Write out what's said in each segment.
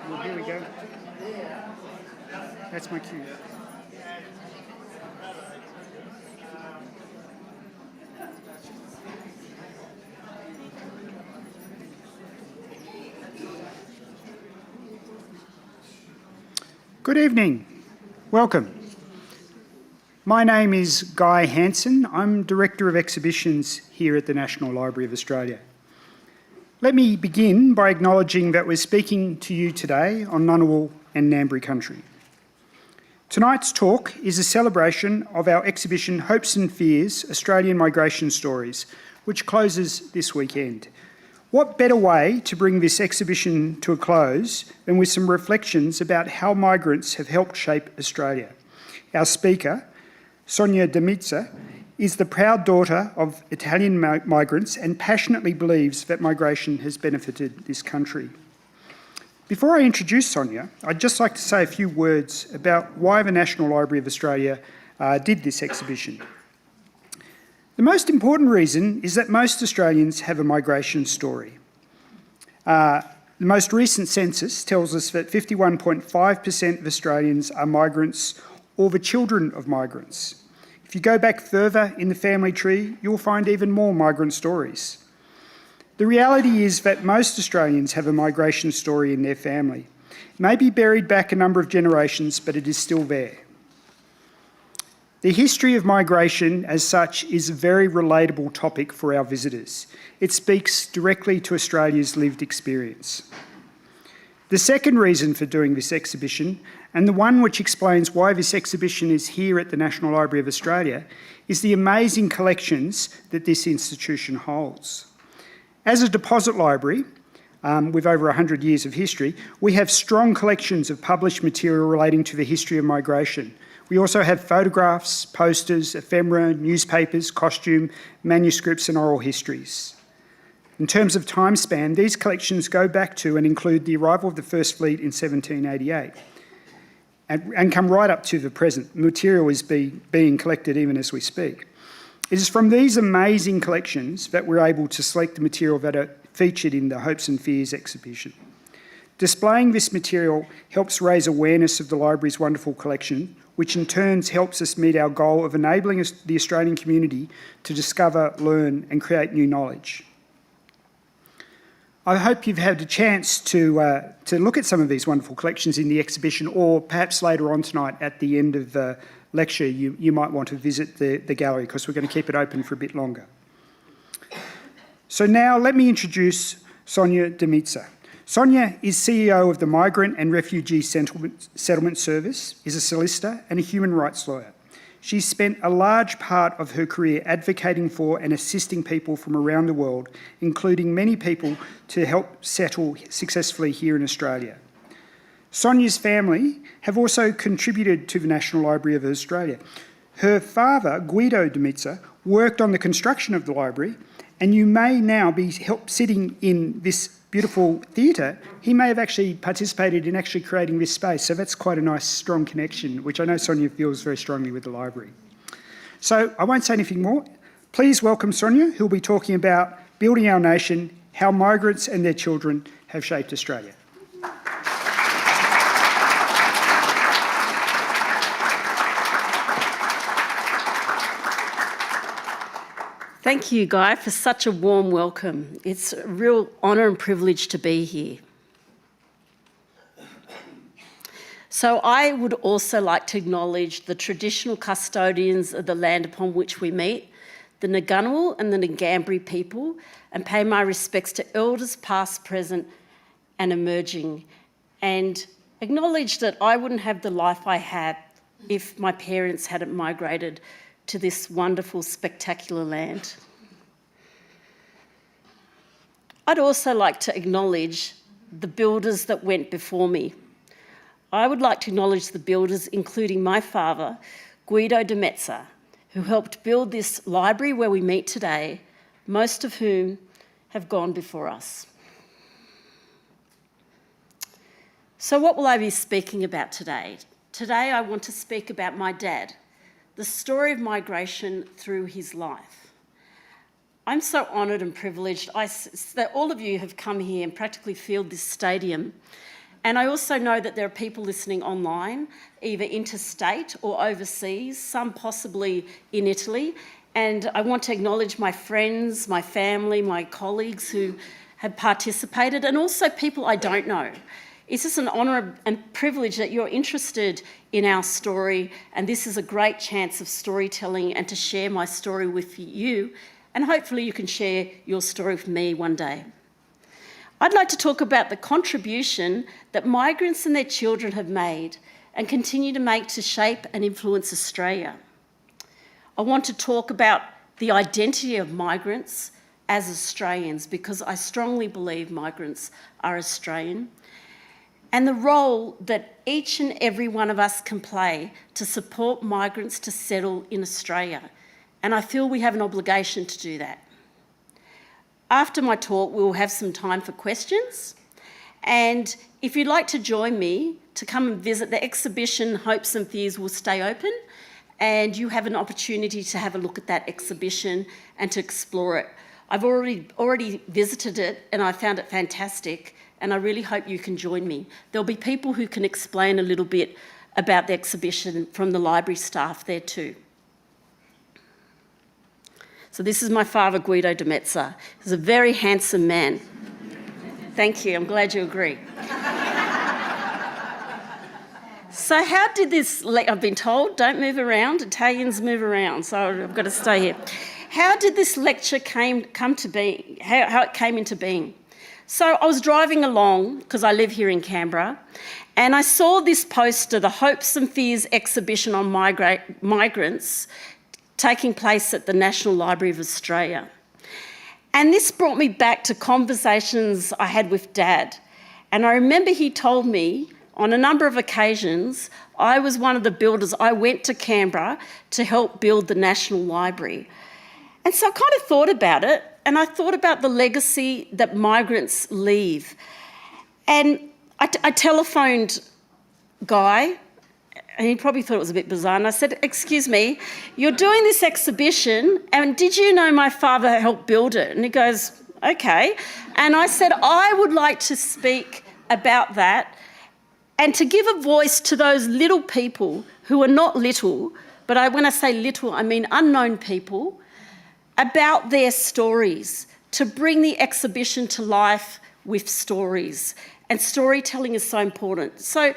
Well, here we go. That's my cue. Good evening. Welcome. My name is Guy Hanson. I'm Director of Exhibitions here at the National Library of Australia. Let me begin by acknowledging that we're speaking to you today on Ngunnawal and Ngambri country. Tonight's talk is a celebration of our exhibition Hopes and Fears, Australian Migration Stories, which closes this weekend. What better way to bring this exhibition to a close than with some reflections about how migrants have helped shape Australia? Our speaker, Sonia Di Mezza, is the proud daughter of Italian migrants and passionately believes that migration has benefited this country. Before I introduce Sonia, I'd just like to say a few words about why the National Library of Australia did this exhibition. The most important reason is that most Australians have a migration story. The most recent census tells us that 51.5% of Australians are migrants or the children of migrants. If you go back further in the family tree, you'll find even more migrant stories. The reality is that most Australians have a migration story in their family. It may be buried back a number of generations, but it is still there. The history of migration as such is a very relatable topic for our visitors. It speaks directly to Australia's lived experience. The second reason for doing this exhibition, and the one which explains why this exhibition is here at the National Library of Australia, is the amazing collections that this institution holds. As a deposit library, with over 100 years of history, we have strong collections of published material relating to the history of migration. We also have photographs, posters, ephemera, newspapers, costume, manuscripts and oral histories. In terms of time span, these collections go back to and include the arrival of the First Fleet in 1788 and come right up to the present. Material is being collected even as we speak. It is from these amazing collections that we're able to select the material that are featured in the Hopes and Fears exhibition. Displaying this material helps raise awareness of the library's wonderful collection, which in turn helps us meet our goal of enabling the Australian community to discover, learn and create new knowledge. I hope you've had a chance to look at some of these wonderful collections in the exhibition, or perhaps later on tonight at the end of the lecture you might want to visit the gallery, because we're going to keep it open for a bit longer. So now let me introduce Sonia Di Mezza. Sonia is CEO of the Migrant and Refugee Settlement Service, is a solicitor and a human rights lawyer. She's spent a large part of her career advocating for and assisting people from around the world, including many people to help settle successfully here in Australia. Sonia's family have also contributed to the National Library of Australia. Her father, Guido Di Mezza, worked on the construction of the library, and you may now be sitting in this beautiful theatre. He may have actually participated in actually creating this space, so that's quite a nice, strong connection, which I know Sonia feels very strongly with the library. So I won't say anything more. Please welcome Sonia, who'll be talking about building our nation, how migrants and their children have shaped Australia. Thank you, Guy, for such a warm welcome. It's a real honour and privilege to be here. So I would also like to acknowledge the traditional custodians of the land upon which we meet, the Ngunnawal and the Ngambri people, and pay my respects to elders past, present and emerging, and acknowledge that I wouldn't have the life I have if my parents hadn't migrated to this wonderful, spectacular land. I'd also like to acknowledge the builders that went before me. I would like to acknowledge the builders, including my father, Guido Di Mezza, who helped build this library where we meet today, most of whom have gone before us. So what will I be speaking about today? Today I want to speak about my dad, the story of migration through his life. I'm so honoured and privileged that all of you have come here and practically filled this stadium. And I also know that there are people listening online, either interstate or overseas, some possibly in Italy. And I want to acknowledge my friends, my family, my colleagues who have participated, and also people I don't know. It's just an honour and privilege that you're interested in our story, and this is a great chance of storytelling and to share my story with you, and hopefully you can share your story with me one day. I'd like to talk about the contribution that migrants and their children have made and continue to make to shape and influence Australia. I want to talk about the identity of migrants as Australians, because I strongly believe migrants are Australian, and the role that each and every one of us can play to support migrants to settle in Australia. And I feel we have an obligation to do that. After my talk, we'll have some time for questions. And if you'd like to join me to come and visit, the exhibition Hopes and Fears will stay open, and you have an opportunity to have a look at that exhibition and to explore it. I've already visited it and I found it fantastic, and I really hope you can join me. There'll be people who can explain a little bit about the exhibition from the library staff there too. So this is my father, Guido Di Mezza. He's a very handsome man. Thank you, I'm glad you agree. So how did this, I've been told, don't move around, Italians move around, so I've got to stay here. How did this lecture come to be, how it came into being? So I was driving along, because I live here in Canberra, and I saw this poster, the Hopes and Fears exhibition on migrants, taking place at the National Library of Australia. And this brought me back to conversations I had with Dad. And I remember he told me on a number of occasions, I was one of the builders. I went to Canberra to help build the National Library. And so I kind of thought about it, and I thought about the legacy that migrants leave. And I telephoned Guy, and he probably thought it was a bit bizarre, and I said, "Excuse me, you're doing this exhibition, and did you know my father helped build it?" And he goes, "Okay." And I said, "I would like to speak about that and to give a voice to those little people who are not little, but when I say little, I mean unknown people, about their stories, to bring the exhibition to life with stories. And storytelling is so important." So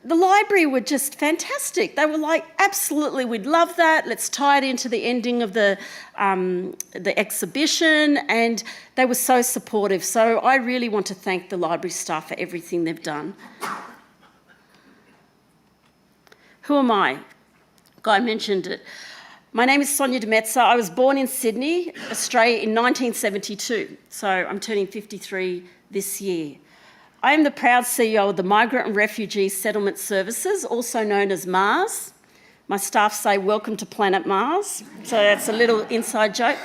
the library were just fantastic. They were like, "Absolutely, we'd love that. Let's tie it into the ending of the exhibition." And they were so supportive. So I really want to thank the library staff for everything they've done. Who am I? Guy mentioned it. My name is Sonia Di Mezza. I was born in Sydney, Australia in 1972. So I'm turning 53 this year. I am the proud CEO of the Migrant and Refugee Settlement Services, also known as Mars. My staff say, "Welcome to planet Mars." So that's a little inside joke.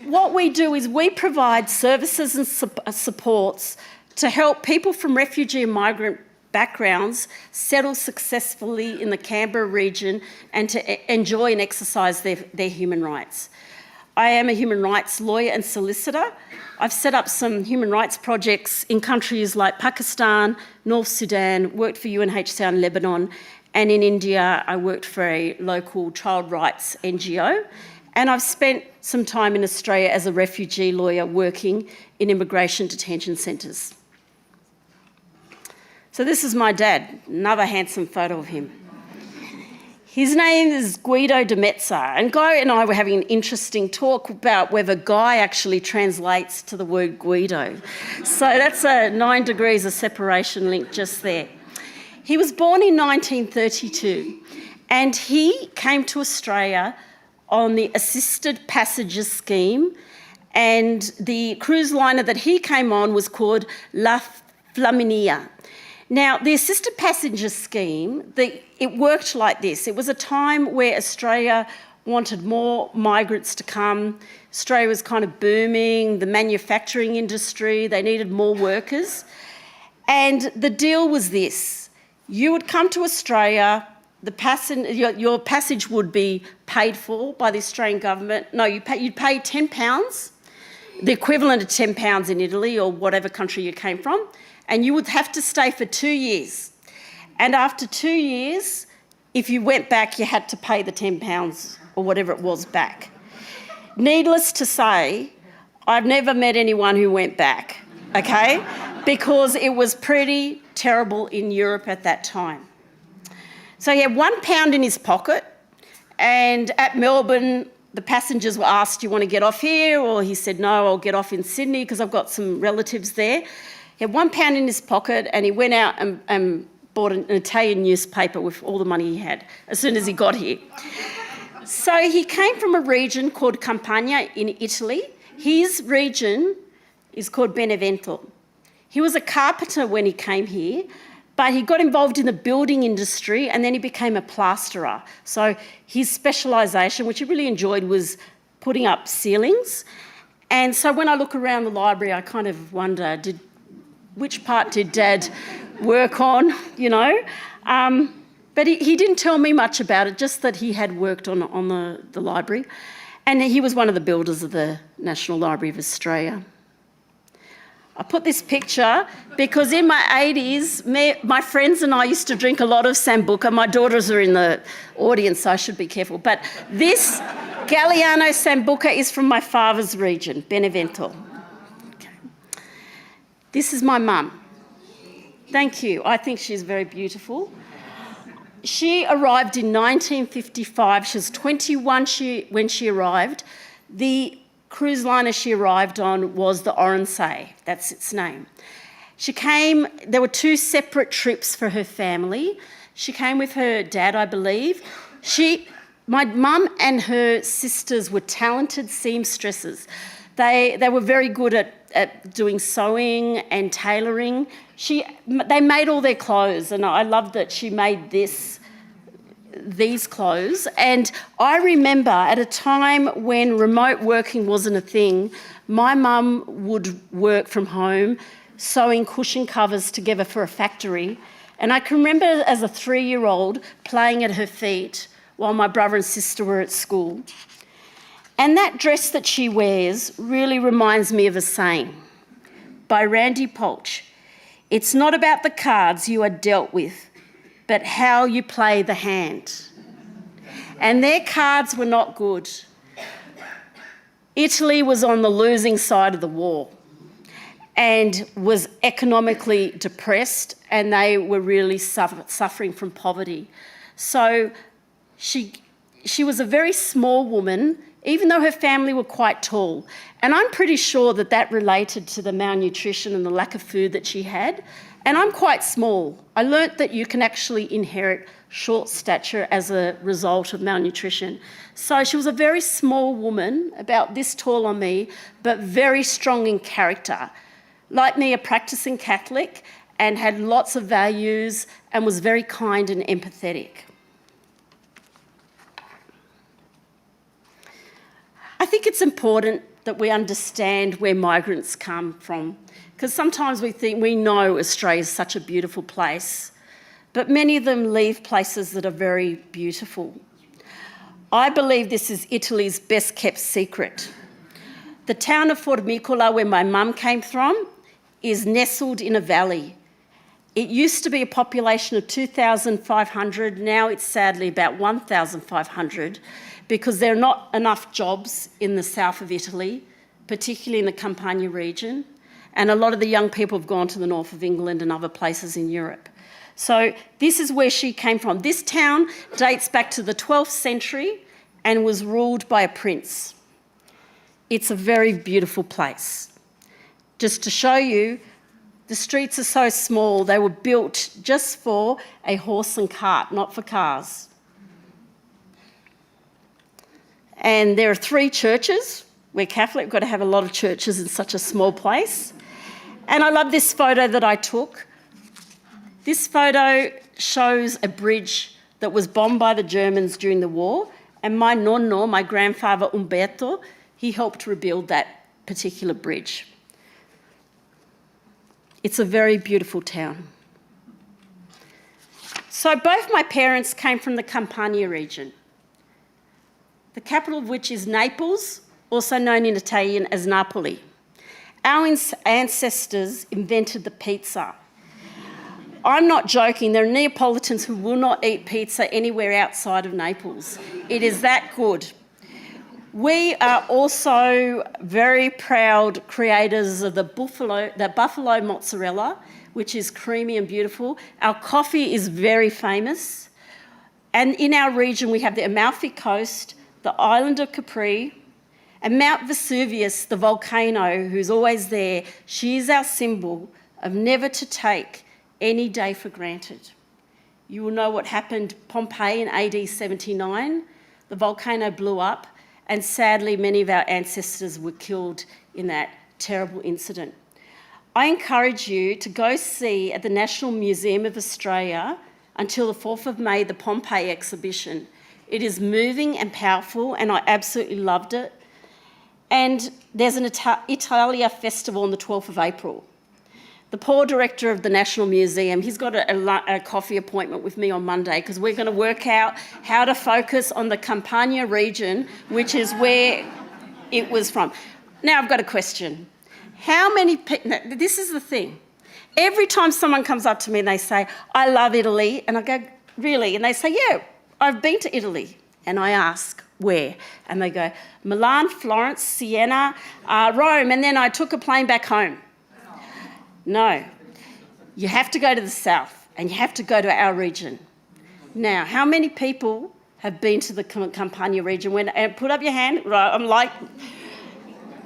What we do is we provide services and supports to help people from refugee and migrant backgrounds settle successfully in the Canberra region and to enjoy and exercise their human rights. I am a human rights lawyer and solicitor. I've set up some human rights projects in countries like Pakistan, North Sudan, worked for UNHCR in Lebanon, and in India I worked for a local child rights NGO. And I've spent some time in Australia as a refugee lawyer working in immigration detention centres. So this is my dad, another handsome photo of him. His name is Guido Di Mezza, and Guy and I were having an interesting talk about whether Guy actually translates to the word Guido. So that's a 9 degrees of separation link just there. He was born in 1932, and he came to Australia on the assisted passenger scheme, and the cruise liner that he came on was called La Flaminia. Now, the assisted passenger scheme, it worked like this. It was a time where Australia wanted more migrants to come. Australia was kind of booming, the manufacturing industry, they needed more workers. And the deal was this: you would come to Australia, your passage would be paid for by the Australian government. No, you'd pay £10. the equivalent of £10 in Italy or whatever country you came from, and you would have to stay for 2 years. And after 2 years, if you went back, you had to pay the £10 or whatever it was back. Needless to say, I've never met anyone who went back, okay? Because it was pretty terrible in Europe at that time. So he had £1 in his pocket, and at Melbourne, the passengers were asked, do you want to get off here? Or he said, no, I'll get off in Sydney because I've got some relatives there. He had £1 in his pocket, and he went out and bought an Italian newspaper with all the money he had as soon as he got here. So he came from a region called Campania in Italy. His region is called Benevento. He was a carpenter when he came here, but he got involved in the building industry and then he became a plasterer. So his specialisation, which he really enjoyed, was putting up ceilings. And so when I look around the library, I kind of wonder, which part did Dad work on, you know? But he didn't tell me much about it, just that he had worked on the library. And he was one of the builders of the National Library of Australia. I put this picture because in my 80s, my friends and I used to drink a lot of Sambuca. My daughters are in the audience, so I should be careful. But this Galliano Sambuca is from my father's region, Benevento. Okay. This is my mum. Thank you. I think she's very beautiful. She arrived in 1955. She was 21 when she arrived. The cruise liner she arrived on was the Oronsay. That's its name. She came, there were 2 separate trips for her family. She came with her dad, I believe. My mum and her sisters were talented seamstresses. They were very good at doing sewing and tailoring. They made all their clothes, and I loved that she made these clothes. And I remember at a time when remote working wasn't a thing, my mum would work from home sewing cushion covers together for a factory. And I can remember as a 3-year-old playing at her feet while my brother and sister were at school. And that dress that she wears really reminds me of a saying by Randy Polch. It's not about the cards you are dealt with, but how you play the hand. And their cards were not good. Italy was on the losing side of the war and was economically depressed, and they were really suffering from poverty. So she was a very small woman, even though her family were quite tall. And I'm pretty sure that related to the malnutrition and the lack of food that she had. And I'm quite small. I learnt that you can actually inherit short stature as a result of malnutrition. So she was a very small woman, about this tall on me, but very strong in character. Like me, a practicing Catholic, and had lots of values and was very kind and empathetic. I think it's important that we understand where migrants come from, because sometimes we know Australia is such a beautiful place, but many of them leave places that are very beautiful. I believe this is Italy's best kept secret. The town of Formicola, where my mum came from, is nestled in a valley. It used to be a population of 2,500, now it's sadly about 1,500, because there are not enough jobs in the south of Italy, particularly in the Campania region, and a lot of the young people have gone to the north of England and other places in Europe. So this is where she came from. This town dates back to the 12th century and was ruled by a prince. It's a very beautiful place. Just to show you, the streets are so small, they were built just for a horse and cart, not for cars. And there are 3 churches. We're Catholic, we've got to have a lot of churches in such a small place. And I love this photo that I took. This photo shows a bridge that was bombed by the Germans during the war, and my nonno, my grandfather Umberto, he helped rebuild that particular bridge. It's a very beautiful town. So both my parents came from the Campania region, the capital of which is Naples, also known in Italian as Napoli. Our ancestors invented the pizza. I'm not joking, there are Neapolitans who will not eat pizza anywhere outside of Naples. It is that good. We are also very proud creators of the buffalo mozzarella, which is creamy and beautiful. Our coffee is very famous. And in our region, we have the Amalfi Coast, the island of Capri, and Mount Vesuvius, the volcano, who's always there. She is our symbol of never to take any day for granted. You will know what happened Pompeii in AD 79. The volcano blew up, and sadly, many of our ancestors were killed in that terrible incident. I encourage you to go see at the National Museum of Australia until the 4th of May, the Pompeii exhibition. It is moving and powerful, and I absolutely loved it. And there's an Italia festival on the 12th of April. The poor director of the National Museum, he's got a coffee appointment with me on Monday because we're going to work out how to focus on the Campania region, which is where it was from. Now I've got a question. How many people, this is the thing. Every time someone comes up to me and they say, I love Italy, and I go, really? And they say, yeah, I've been to Italy. And I ask, where? And they go, Milan, Florence, Siena, Rome, and then I took a plane back home. No, you have to go to the south and you have to go to our region. Now, how many people have been to the Campania region? Put up your hand. Right, I'm like,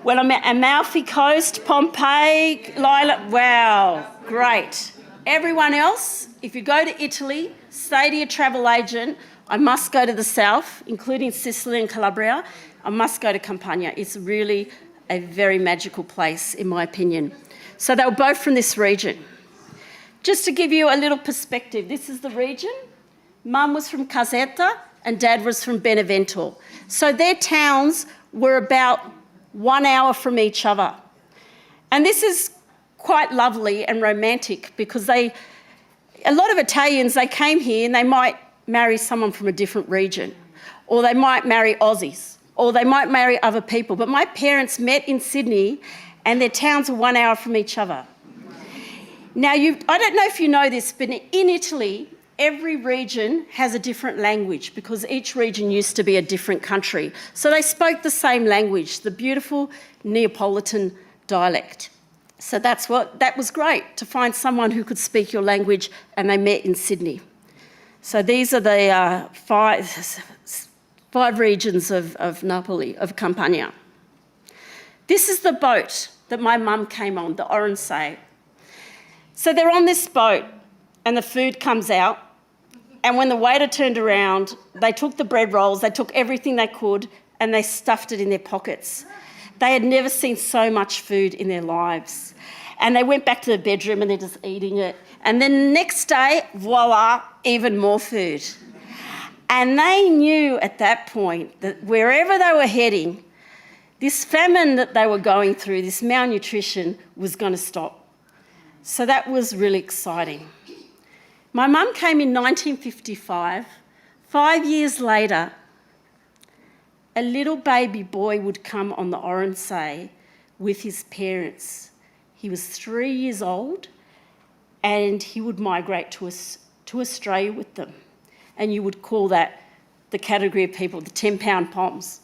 when I'm at Amalfi Coast, Pompeii, Lila, wow, great. Everyone else, if you go to Italy, say to your travel agent, I must go to the south, including Sicily and Calabria. I must go to Campania. It's really a very magical place, in my opinion. So they were both from this region. Just to give you a little perspective, this is the region. Mum was from Caserta and Dad was from Benevento. So their towns were about 1 hour from each other. And this is quite lovely and romantic because a lot of Italians, they came here and they might marry someone from a different region, or they might marry Aussies, or they might marry other people. But my parents met in Sydney and their towns are 1 hour from each other. Now, I don't know if you know this, but in Italy, every region has a different language because each region used to be a different country. So they spoke the same language, the beautiful Neapolitan dialect. So that was great, to find someone who could speak your language, and they met in Sydney. So these are the five regions of Napoli, of Campania. This is the boat that my mum came on, the Oronsay. So they're on this boat and the food comes out, and when the waiter turned around, they took the bread rolls, they took everything they could and they stuffed it in their pockets. They had never seen so much food in their lives. And they went back to the bedroom and they're just eating it. And then the next day, voila, even more food. And they knew at that point that wherever they were heading, this famine that they were going through, this malnutrition, was going to stop. So that was really exciting. My mum came in 1955. 5 years later, a little baby boy would come on the Oronsay with his parents. He was 3 years old and he would migrate to Australia with them. And you would call that the category of people, the 10-pound poms.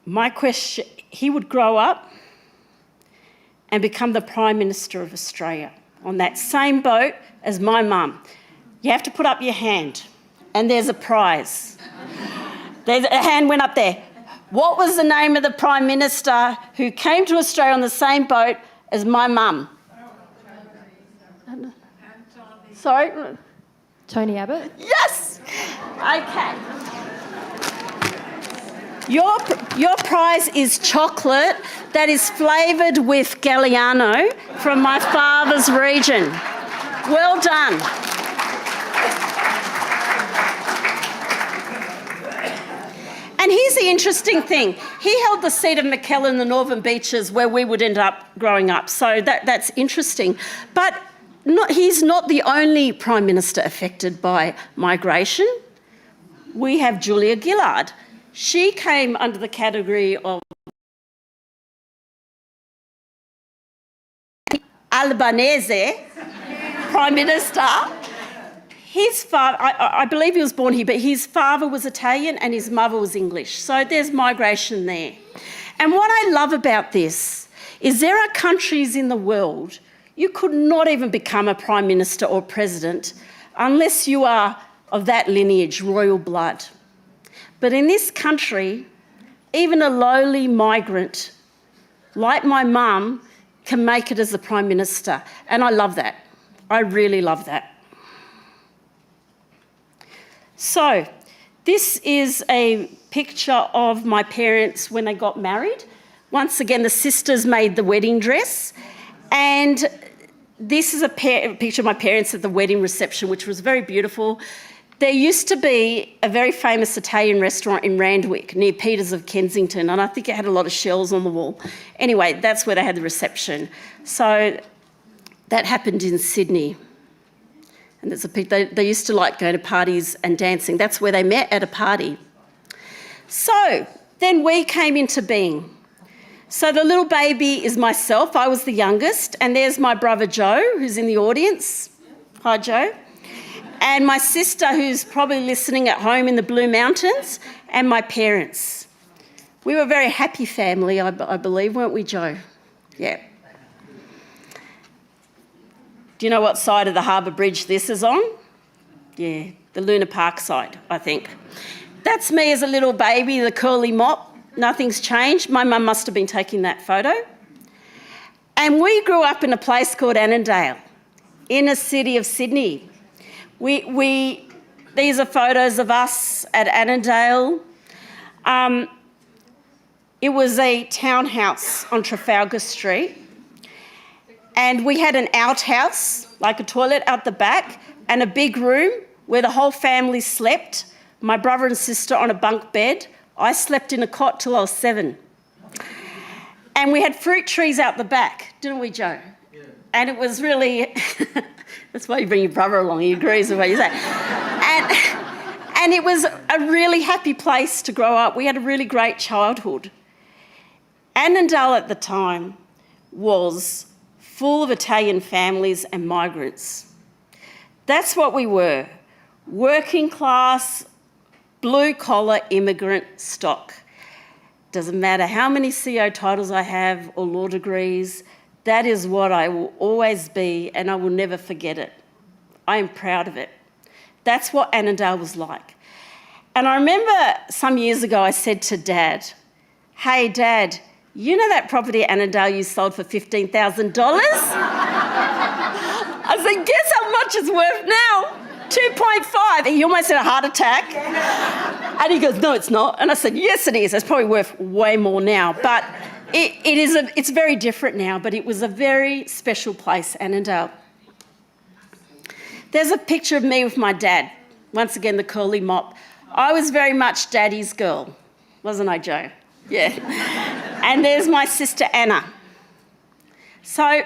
My question, he would grow up and become the Prime Minister of Australia on that same boat as my mum. You have to put up your hand and there's a prize. A hand went up there. What was the name of the Prime Minister who came to Australia on the same boat as my mum? Sorry? Tony Abbott? Yes! Okay. Your prize is chocolate that is flavoured with Galliano from my father's region. Well done. And here's the interesting thing. He held the seat of McKellen in the Northern Beaches where we would end up growing up. So that's interesting. But he's not the only Prime Minister affected by migration. We have Julia Gillard. She came under the category of Albanese Prime Minister, his father, I believe he was born here, but his father was Italian and his mother was English. So there's migration there. And what I love about this is there are countries in the world you could not even become a Prime Minister or President unless you are of that lineage, royal blood. But in this country, even a lowly migrant like my mum can make it as a Prime Minister. And I love that. I really love that. So this is a picture of my parents when they got married. Once again, the sisters made the wedding dress. And this is a picture of my parents at the wedding reception, which was very beautiful. There used to be a very famous Italian restaurant in Randwick near Peters of Kensington, and I think it had a lot of shells on the wall. Anyway, that's where they had the reception. So that happened in Sydney. And there's they used to like going to parties and dancing. That's where they met, at a party. So then we came into being. So the little baby is myself. I was the youngest. And there's my brother Joe, who's in the audience. Hi, Joe. And my sister, who's probably listening at home in the Blue Mountains, and my parents. We were a very happy family, I believe, weren't we, Joe? Yeah. Do you know what side of the Harbour Bridge this is on? Yeah, the Luna Park side, I think. That's me as a little baby, the curly mop. Nothing's changed. My mum must have been taking that photo. And we grew up in a place called Annandale, inner city of Sydney. These are photos of us at Annandale. It was a townhouse on Trafalgar Street. And we had an outhouse, like a toilet out the back, and a big room where the whole family slept. My brother and sister on a bunk bed. I slept in a cot till I was 7. And we had fruit trees out the back, didn't we, Joe? Yeah. And it was really... That's why you bring your brother along, he agrees with what you say. And it was a really happy place to grow up. We had a really great childhood. Annandale at the time was full of Italian families and migrants. That's what we were, working class, blue-collar immigrant stock. Doesn't matter how many CO titles I have or law degrees, that is what I will always be, and I will never forget it. I am proud of it. That's what Annandale was like. And I remember some years ago I said to Dad, "Hey, Dad, you know that property at Annandale you sold for $15,000? I said, guess how much it's worth now? 2.5. He almost had a heart attack. And he goes, no, it's not. And I said, yes, it is. It's probably worth way more now. But it's very different now, but it was a very special place, Annandale. There's a picture of me with my dad. Once again, the curly mop. I was very much Daddy's girl, wasn't I, Joe? Yeah. And there's my sister Anna. So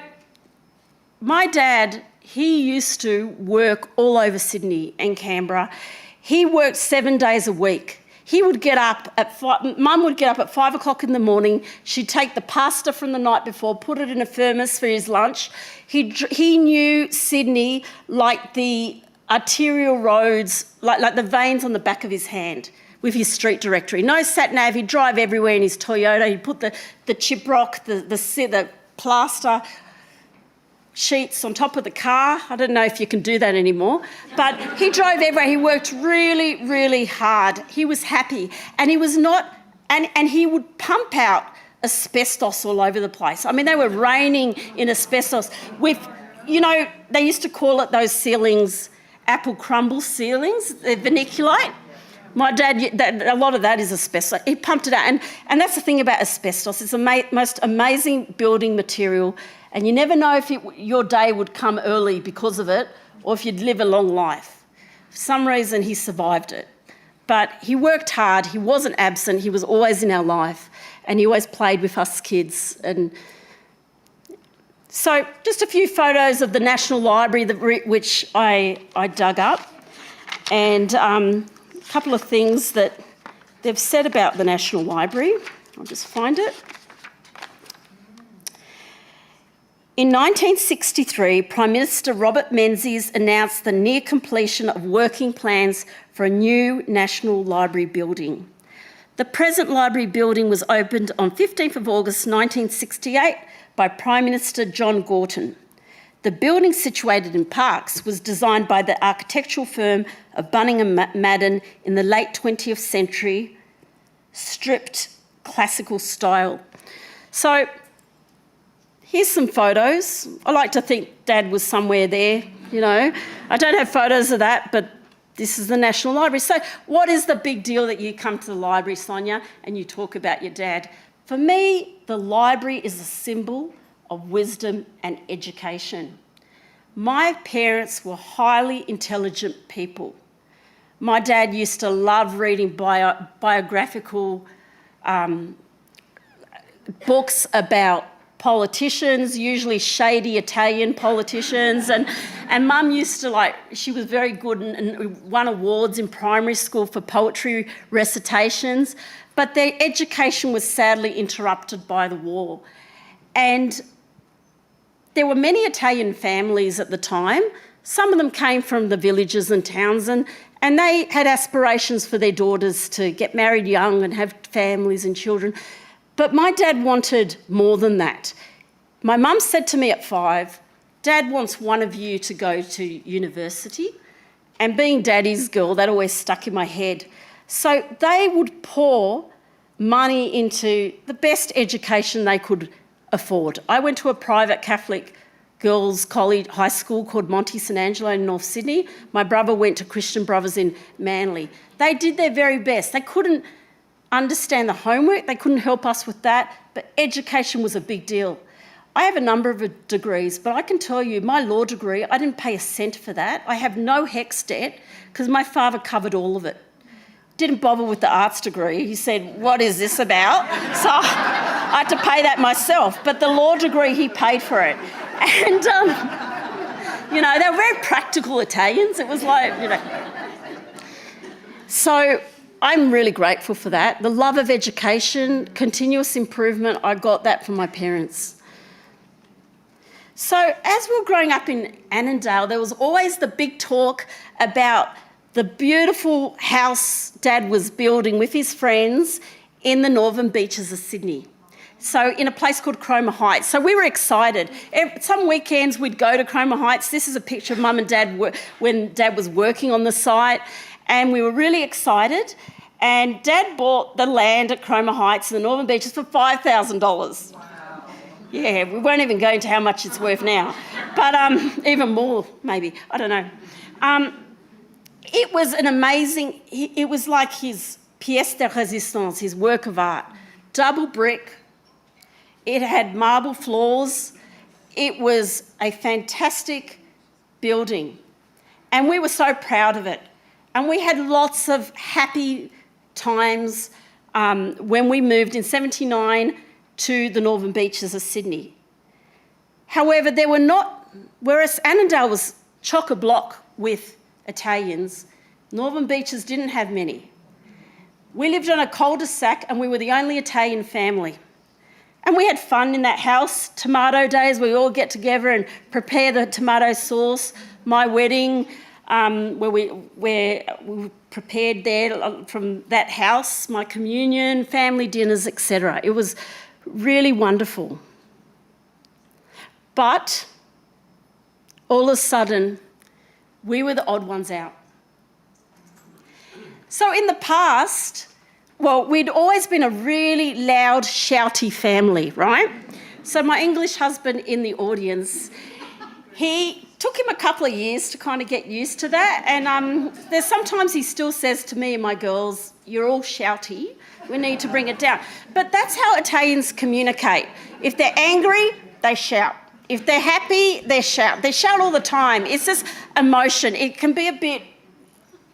my dad, he used to work all over Sydney and Canberra. He worked 7 days a week. He would get up at Mum would get up at 5 o'clock in the morning. She'd take the pasta from the night before, put it in a thermos for his lunch. He knew Sydney like the arterial roads, like the veins on the back of his hand, with his street directory. No sat-nav, he'd drive everywhere in his Toyota. He'd put the chip rock, the plaster sheets on top of the car. I don't know if you can do that anymore. But he drove everywhere. He worked really, really hard. He was happy. And he was not... And he would pump out asbestos all over the place. I mean, they were raining in asbestos with... You know, they used to call it those ceilings, apple crumble ceilings, the vermiculite. My dad, a lot of that is asbestos. He pumped it out. And that's the thing about asbestos. It's the most amazing building material. And you never know if your day would come early because of it or if you'd live a long life. For some reason, he survived it. But he worked hard. He wasn't absent. He was always in our life. And he always played with us kids. And so just a few photos of the National Library, which I dug up. And a couple of things that they've said about the National Library. I'll just find it. In 1963, Prime Minister Robert Menzies announced the near completion of working plans for a new National Library building. The present library building was opened on 15th of August 1968 by Prime Minister John Gorton. The building, situated in Parkes, was designed by the architectural firm of Bunning and Madden in the late 20th century, stripped classical style. So here's some photos. I like to think Dad was somewhere there, you know. I don't have photos of that, but this is the National Library. So what is the big deal that you come to the library, Sonia, and you talk about your dad? For me, the library is a symbol of wisdom and education. My parents were highly intelligent people. My dad used to love reading biographical books about politicians, usually shady Italian politicians, and Mum used to she was very good and won awards in primary school for poetry recitations, but their education was sadly interrupted by the war. And there were many Italian families at the time. Some of them came from the villages and towns, and they had aspirations for their daughters to get married young and have families and children. But my dad wanted more than that. My mum said to me at 5, Dad wants one of you to go to university. And being Daddy's girl, that always stuck in my head. So they would pour money into the best education they could afford. I went to a private Catholic girls' college, high school called Monte St Angelo in North Sydney. My brother went to Christian Brothers in Manly. They did their very best. They couldn't understand the homework, they couldn't help us with that, but education was a big deal. I have a number of degrees, but I can tell you my law degree, I didn't pay a cent for that. I have no HECS debt because my father covered all of it. Didn't bother with the arts degree. He said, what is this about? So I had to pay that myself, but the law degree, he paid for it. And, you know, they were very practical Italians. It was like, you know. So I'm really grateful for that. The love of education, continuous improvement, I got that from my parents. So as we were growing up in Annandale, there was always the big talk about the beautiful house Dad was building with his friends in the northern beaches of Sydney. So in a place called Cromer Heights. So we were excited. Some weekends we'd go to Cromer Heights. This is a picture of Mum and Dad when Dad was working on the site. And we were really excited. And Dad bought the land at Cromer Heights in the northern beaches for $5,000. Wow. Yeah, we won't even go into how much it's worth now. But even more, maybe. I don't know. It was an amazing, it was like his pièce de résistance, his work of art. Double brick. It had marble floors. It was a fantastic building. And we were so proud of it. And we had lots of happy times when we moved in 79 to the northern beaches of Sydney. However, there were not, whereas Annandale was chock-a-block with Italians, northern beaches didn't have many. We lived on a cul-de-sac and we were the only Italian family. And we had fun in that house. Tomato days, we all get together and prepare the tomato sauce. My wedding, where we prepared there from that house, my communion, family dinners, etc. It was really wonderful. But all of a sudden, we were the odd ones out. So in the past, well, we'd always been a really loud, shouty family, right? So my English husband in the audience, he took him a couple of years to kind of get used to that. And there's sometimes he still says to me and my girls, you're all shouty, we need to bring it down. But that's how Italians communicate. If they're angry, they shout. If they're happy, they shout. They shout all the time. It's just emotion. It can be a bit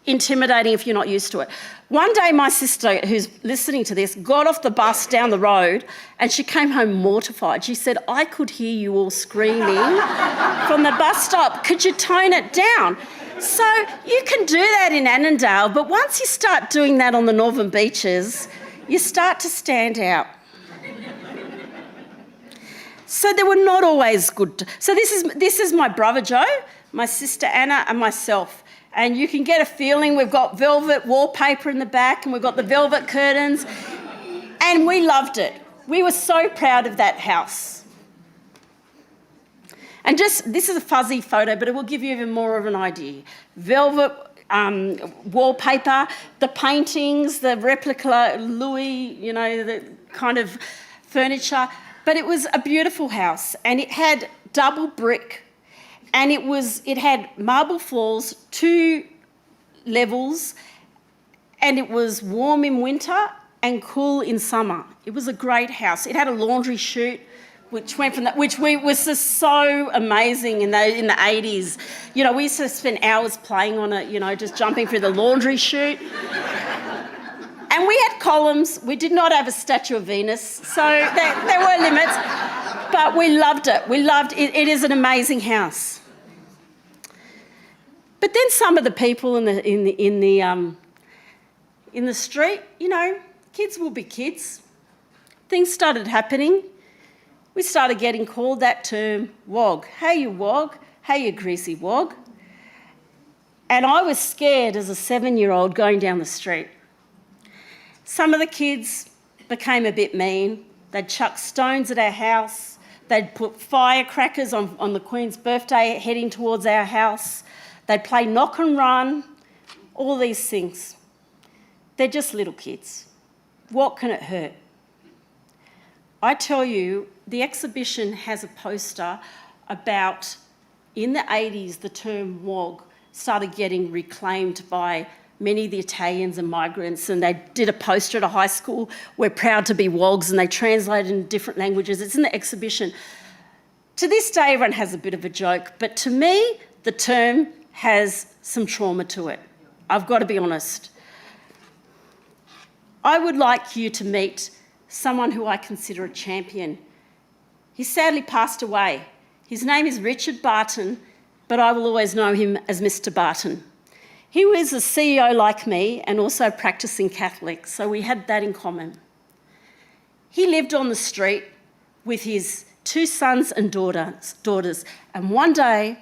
intimidating if you're not used to it. One day my sister, who's listening to this, got off the bus down the road and she came home mortified. She said, I could hear you all screaming from the bus stop. Could you tone it down? So you can do that in Annandale, but once you start doing that on the northern beaches, you start to stand out. So they were not always good. So this is my brother Joe, my sister Anna and myself. And you can get a feeling we've got velvet wallpaper in the back and we've got the velvet curtains. And we loved it. We were so proud of that house. And just, this is a fuzzy photo, but it will give you even more of an idea. Velvet wallpaper, the paintings, the replica Louis, you know, the kind of furniture. But it was a beautiful house, and it had double brick, and it had marble floors, 2 levels, and it was warm in winter and cool in summer. It was a great house. It had a laundry chute, which was just so amazing in the 80s. You know, we used to spend hours playing on it, you know, just jumping through the laundry chute. And we had columns. We did not have a statue of Venus, so there were limits. But we loved it. We loved it. It is an amazing house. But then some of the people in the street, you know, kids will be kids. Things started happening. We started getting called that term, wog. Hey, you wog. Hey, you greasy wog. And I was scared as a 7-year-old going down the street. Some of the kids became a bit mean. They'd chuck stones at our house. They'd put firecrackers on the Queen's birthday heading towards our house. They'd play knock and run, all these things. They're just little kids. What can it hurt? I tell you, the exhibition has a poster about, in the 80s, the term wog started getting reclaimed by many of the Italians and migrants, and they did a poster at a high school, "We're proud to be wogs," and they translated in different languages. It's in the exhibition. To this day, everyone has a bit of a joke, but to me, the term has some trauma to it. I've got to be honest. I would like you to meet someone who I consider a champion. He sadly passed away. His name is Richard Barton, but I will always know him as Mr. Barton. He was a CEO like me and also a practising Catholic, so we had that in common. He lived on the street with his 2 sons and daughters, and one day,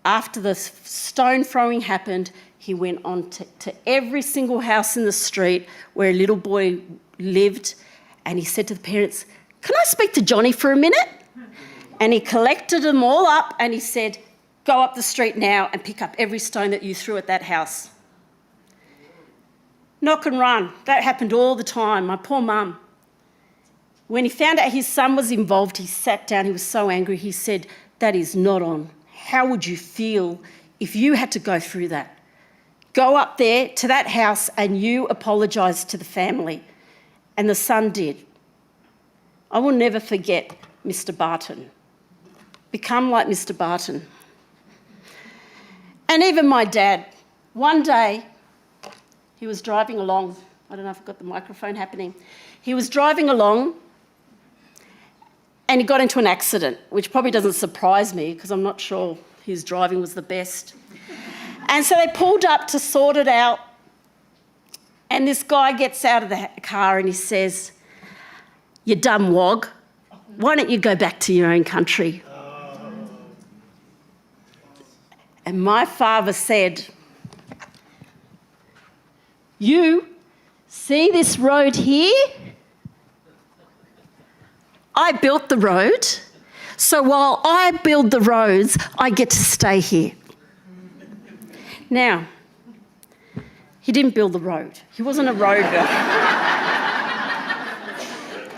after the stone throwing happened, he went on to every single house in the street where a little boy lived, and he said to the parents, "Can I speak to Johnny for a minute?" And he collected them all up and he said, "Go up the street now and pick up every stone that you threw at that house." Knock and run. That happened all the time. My poor mum. When he found out his son was involved, he sat down. He was so angry. He said, "That is not on. How would you feel if you had to go through that? Go up there to that house and you apologise to the family." And the son did. I will never forget Mr. Barton. Become like Mr. Barton. And even my dad, one day, he was driving along. I don't know if I've got the microphone happening. He was driving along and he got into an accident, which probably doesn't surprise me because I'm not sure his driving was the best. And so they pulled up to sort it out, and this guy gets out of the car and he says, "You dumb wog, why don't you go back to your own country?" And my father said, "You see this road here? I built the road, so while I build the roads, I get to stay here." Now, he didn't build the road. He wasn't a road builder.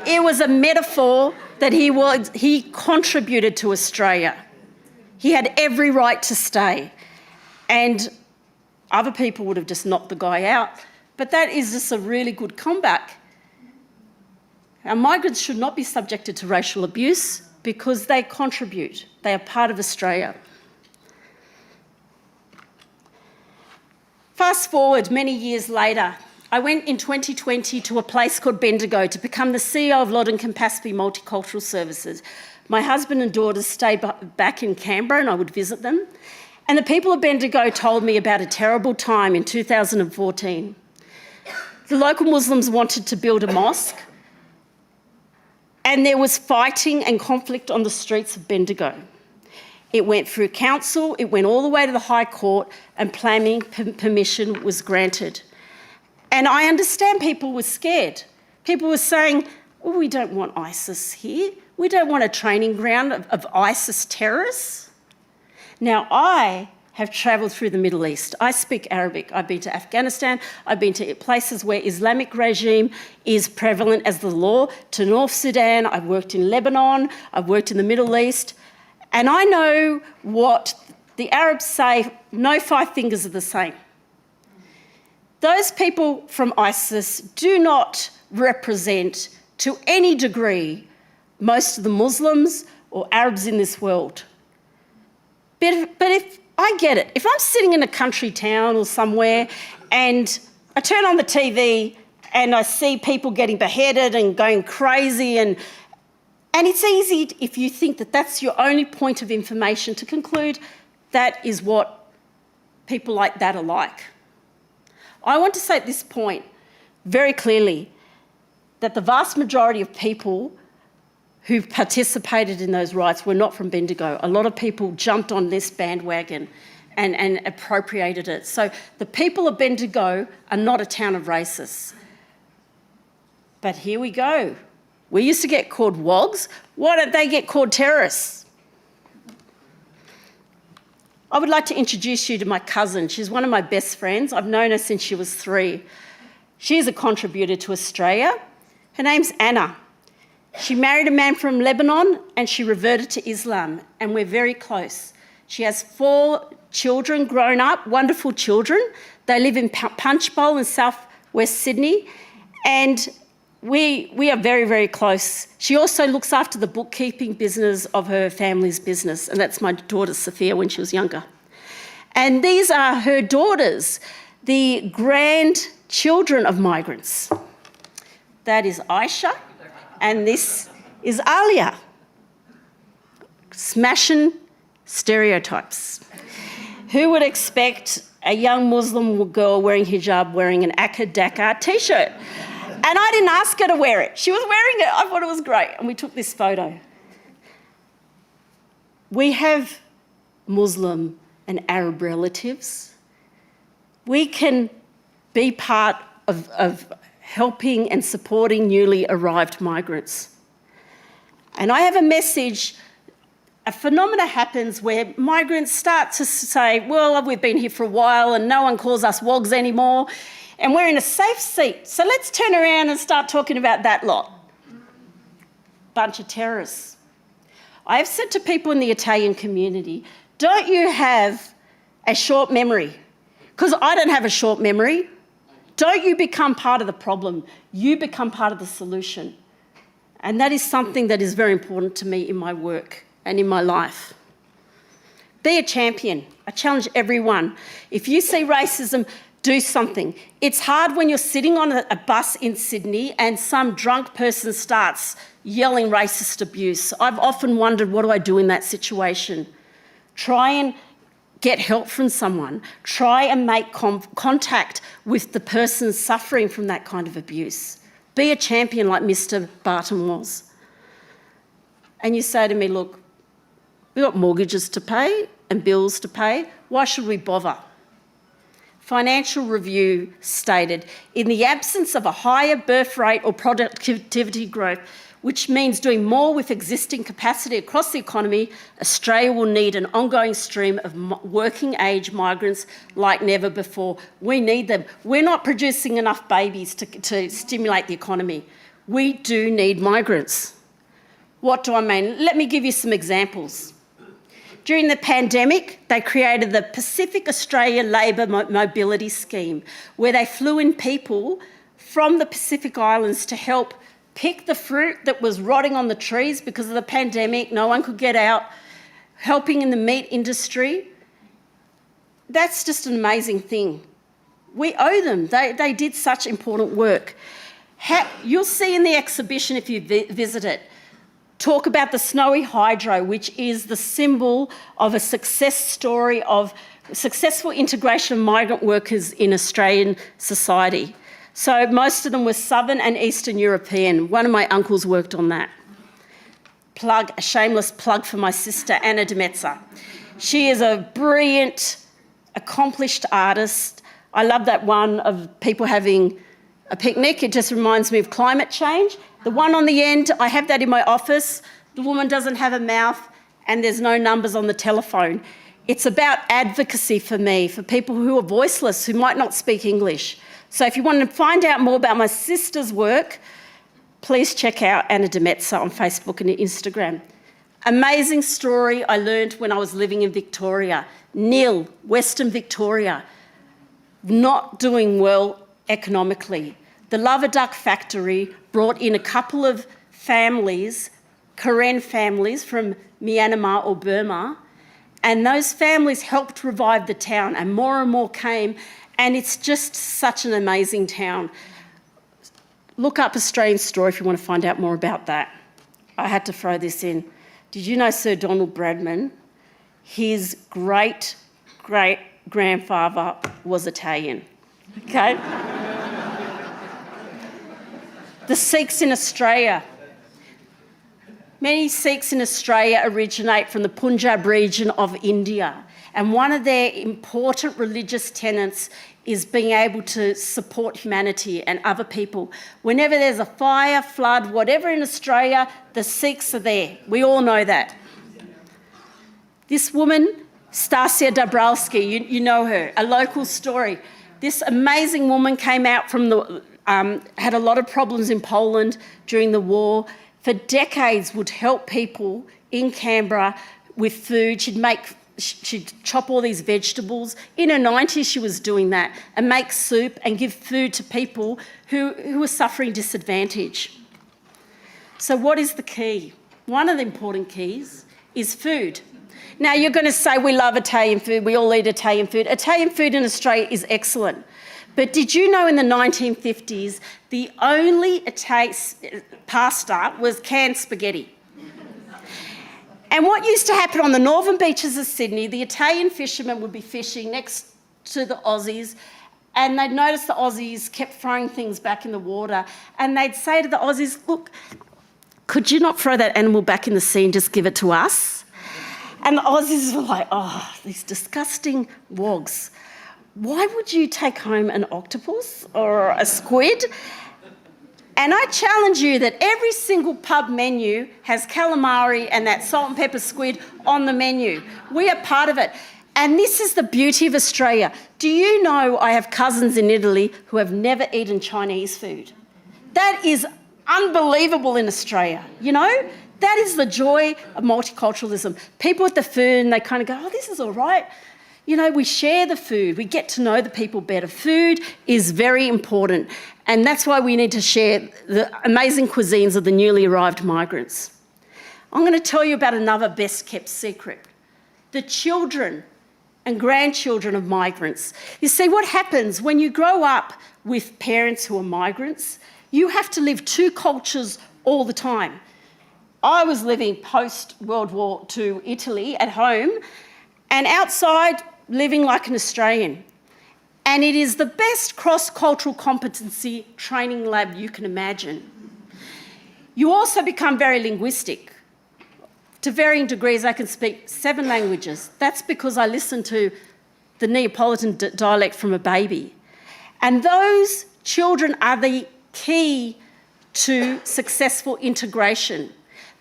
It was a metaphor that he contributed to Australia. He had every right to stay, and other people would have just knocked the guy out. But that is just a really good comeback. Our migrants should not be subjected to racial abuse because they contribute. They are part of Australia. Fast forward many years later, I went in 2020 to a place called Bendigo to become the CEO of Loddon Campaspe Multicultural Services. My husband and daughters stayed back in Canberra and I would visit them. And the people of Bendigo told me about a terrible time in 2014. The local Muslims wanted to build a mosque, And there was fighting and conflict on the streets of Bendigo. It went through council, it went all the way to the High Court, and planning permission was granted. And I understand people were scared. People were saying, well, we don't want ISIS here. We don't want a training ground of ISIS terrorists. Now, I have travelled through the Middle East. I speak Arabic. I've been to Afghanistan. I've been to places where Islamic regime is prevalent as the law, to North Sudan. I've worked in Lebanon. I've worked in the Middle East. And I know what the Arabs say, no 5 fingers are the same. Those people from ISIS do not represent, to any degree, most of the Muslims or Arabs in this world. But if I get it, if I'm sitting in a country town or somewhere and I turn on the TV and I see people getting beheaded and going crazy, and it's easy, if you think that that's your only point of information, to conclude that is what people like that are like. I want to say at this point very clearly that the vast majority of people who participated in those riots were not from Bendigo. A lot of people jumped on this bandwagon and appropriated it. So the people of Bendigo are not a town of racists. But here we go. We used to get called wogs. Why don't they get called terrorists? I would like to introduce you to my cousin. She's one of my best friends. I've known her since she was 3. She's a contributor to Australia. Her name's Anna. She married a man from Lebanon and she reverted to Islam, and we're very close. She has 4 children grown up, wonderful children. They live in Punchbowl in southwest Sydney, and we are very, very close. She also looks after the bookkeeping business of her family's business, and that's my daughter Sophia when she was younger. And these are her daughters, the grandchildren of migrants. That is Aisha, and this is Alia. Smashing stereotypes. Who would expect a young Muslim girl wearing hijab wearing an Akka Dakar t-shirt? And I didn't ask her to wear it. She was wearing it. I thought it was great. And we took this photo. We have Muslim and Arab relatives. We can be part of helping and supporting newly arrived migrants. And I have a message. A phenomena happens where migrants start to say, well, we've been here for a while and no one calls us wogs anymore, and we're in a safe seat. So let's turn around and start talking about that lot. Bunch of terrorists. I have said to people in the Italian community, don't you have a short memory? Because I don't have a short memory. Don't you become part of the problem. You become part of the solution. And that is something that is very important to me in my work and in my life. Be a champion. I challenge everyone. If you see racism, do something. It's hard when you're sitting on a bus in Sydney and some drunk person starts yelling racist abuse. I've often wondered, what do I do in that situation? Try and get help from someone. Try and make contact with the person suffering from that kind of abuse. Be a champion like Mr. Barton was. And you say to me, look, we've got mortgages to pay and bills to pay. Why should we bother? Financial Review stated, in the absence of a higher birth rate or productivity growth, which means doing more with existing capacity across the economy, Australia will need an ongoing stream of working-age migrants like never before. We need them. We're not producing enough babies to stimulate the economy. We do need migrants. What do I mean? Let me give you some examples. During the pandemic, they created the Pacific Australia Labour Mobility Scheme, where they flew in people from the Pacific Islands to help pick the fruit that was rotting on the trees because of the pandemic. No one could get out, helping in the meat industry. That's just an amazing thing. We owe them. They did such important work. You'll see in the exhibition, if you visit it, talk about the snowy hydro, which is the symbol of a success story of successful integration of migrant workers in Australian society. So most of them were Southern and Eastern European. One of my uncles worked on that. plug, a shameless plug for my sister, Sonia Di Mezza. She is a brilliant, accomplished artist. I love that one of people having a picnic. It just reminds me of climate change. The one on the end, I have that in my office. The woman doesn't have a mouth and there's no numbers on the telephone. It's about advocacy for me, for people who are voiceless, who might not speak English. So if you want to find out more about my sister's work, please check out Sonia Di Mezza on Facebook and Instagram. Amazing story I learned when I was living in Victoria. Nil, Western Victoria, not doing well economically. The Lava Duck factory brought in a couple of families, Karen families from Myanmar or Burma, and those families helped revive the town, and more came, and it's just such an amazing town. Look up Australian Story if you want to find out more about that. I had to throw this in. Did you know Sir Donald Bradman, his great-great-grandfather was Italian? Okay? The Sikhs in Australia. Many Sikhs in Australia originate from the Punjab region of India, and one of their important religious tenets is being able to support humanity and other people. Whenever there's a fire, flood, whatever in Australia, the Sikhs are there. We all know that. This woman, Stasia Dabrowski, you know her, a local story. This amazing woman came out from had a lot of problems in Poland during the war. For decades would help people in Canberra with food. She'd chop all these vegetables. In her 90s, she was doing that, and make soup and give food to people who were suffering disadvantage. So what is the key? One of the important keys is food. Now, you're going to say we love Italian food, we all eat Italian food. Italian food in Australia is excellent. But did you know in the 1950s, the only pasta was canned spaghetti? And what used to happen on the northern beaches of Sydney, the Italian fishermen would be fishing next to the Aussies, and they'd notice the Aussies kept throwing things back in the water, and they'd say to the Aussies, look, could you not throw that animal back in the sea and just give it to us? And the Aussies were like, oh, these disgusting wogs. Why would you take home an octopus or a squid? And I challenge you that every single pub menu has calamari and that salt and pepper squid on the menu. We are part of it. And this is the beauty of Australia. Do you know I have cousins in Italy who have never eaten Chinese food? That is unbelievable in Australia, you know? That is the joy of multiculturalism. People at the food, and they kind of go, oh, this is all right. You know, we share the food. We get to know the people better. Food is very important. And that's why we need to share the amazing cuisines of the newly arrived migrants. I'm going to tell you about another best-kept secret. The children and grandchildren of migrants. You see, what happens when you grow up with parents who are migrants, you have to live two cultures all the time. I was living post-World War II Italy at home, and outside living like an Australian. And it is the best cross-cultural competency training lab you can imagine. You also become very linguistic. To varying degrees, I can speak 7 languages. That's because I listen to the Neapolitan dialect from a baby. And those children are the key to successful integration.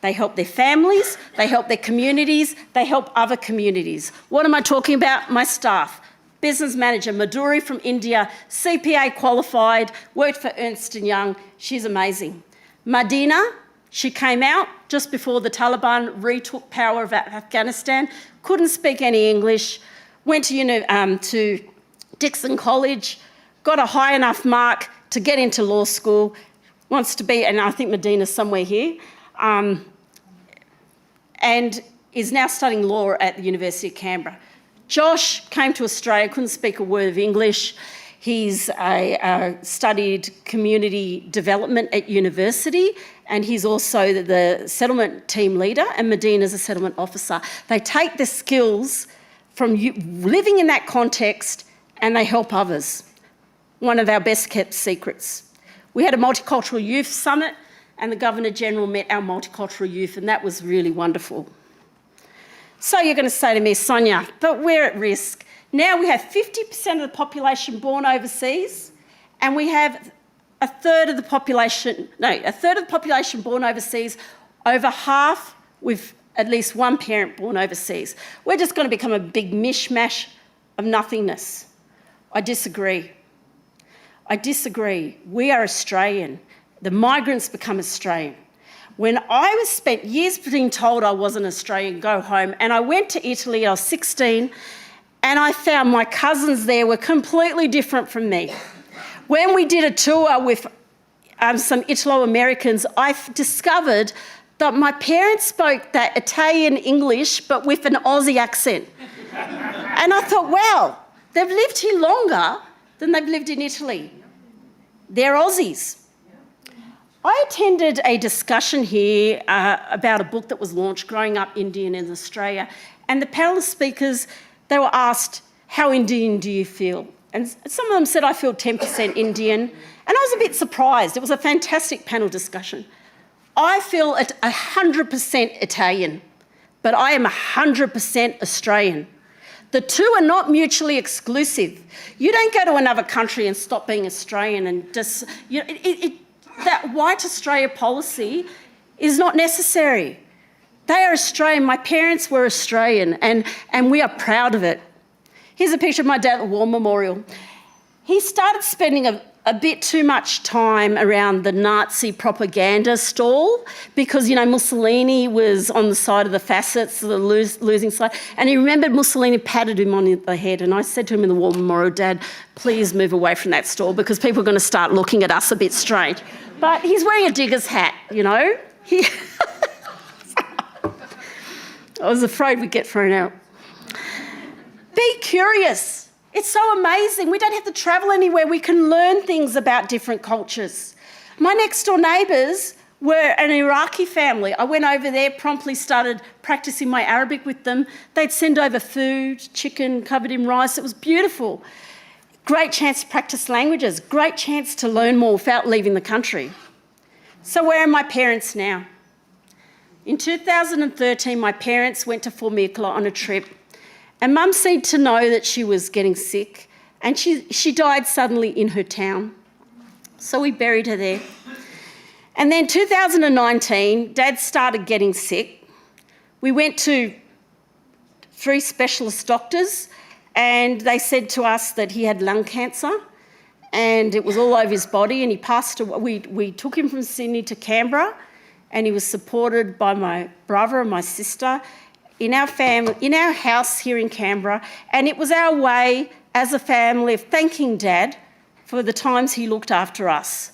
They help their families, they help their communities, they help other communities. What am I talking about? My staff. Business manager, Madhuri from India, CPA qualified, worked for Ernst & Young. She's amazing. Madina, she came out just before the Taliban retook power of Afghanistan, couldn't speak any English, went to Dixon College, got a high enough mark to get into law school, wants to be, and I think Madina's somewhere here, and is now studying law at the University of Canberra. Josh came to Australia, couldn't speak a word of English. He's studied community development at university, and he's also the settlement team leader, and Medina's a settlement officer. They take the skills from living in that context and they help others. One of our best kept secrets. We had a multicultural youth summit, and the Governor-General met our multicultural youth, and that was really wonderful. So you're going to say to me, Sonia, but we're at risk. Now we have 50% of the population born overseas, and we have a third of the population born overseas, over half with at least one parent born overseas. We're just going to become a big mishmash of nothingness. I disagree. We are Australian. The migrants become Australian. When I was spent years being told I wasn't Australian, go home, and I went to Italy, I was 16, and I found my cousins there were completely different from me. When we did a tour with some Italo-Americans, I discovered that my parents spoke that Italian English, but with an Aussie accent. And I thought, wow, they've lived here longer than they've lived in Italy. They're Aussies. I attended a discussion here about a book that was launched, Growing Up Indian in Australia, and the panel of speakers, they were asked, how Indian do you feel? And some of them said, I feel 10% Indian, and I was a bit surprised. It was a fantastic panel discussion. I feel 100% Italian, but I am 100% Australian. The two are not mutually exclusive. You don't go to another country and stop being Australian and just, that white Australia policy is not necessary. They are Australian. My parents were Australian, and we are proud of it. Here's a picture of my dad at the War Memorial. He started spending a bit too much time around the Nazi propaganda stall because, Mussolini was on the side of the fascists, the losing side, and he remembered Mussolini patted him on the head, and I said to him in the War Memorial, Dad, please move away from that stall because people are going to start looking at us a bit strange. But he's wearing a digger's hat, I was afraid we'd get thrown out. Be curious. It's so amazing. We don't have to travel anywhere. We can learn things about different cultures. My next door neighbours were an Iraqi family. I went over there, promptly started practising my Arabic with them. They'd send over food, chicken covered in rice. It was beautiful. Great chance to practice languages. Great chance to learn more without leaving the country. So where are my parents now? In 2013, my parents went to Formicola on a trip, and Mum seemed to know that she was getting sick, and she died suddenly in her town. So we buried her there. And then 2019, Dad started getting sick. We went to 3 specialist doctors, and they said to us that he had lung cancer, and it was all over his body, and he passed away. We took him from Sydney to Canberra, and he was supported by my brother and my sister in our family, in our house here in Canberra, and it was our way as a family of thanking Dad for the times he looked after us.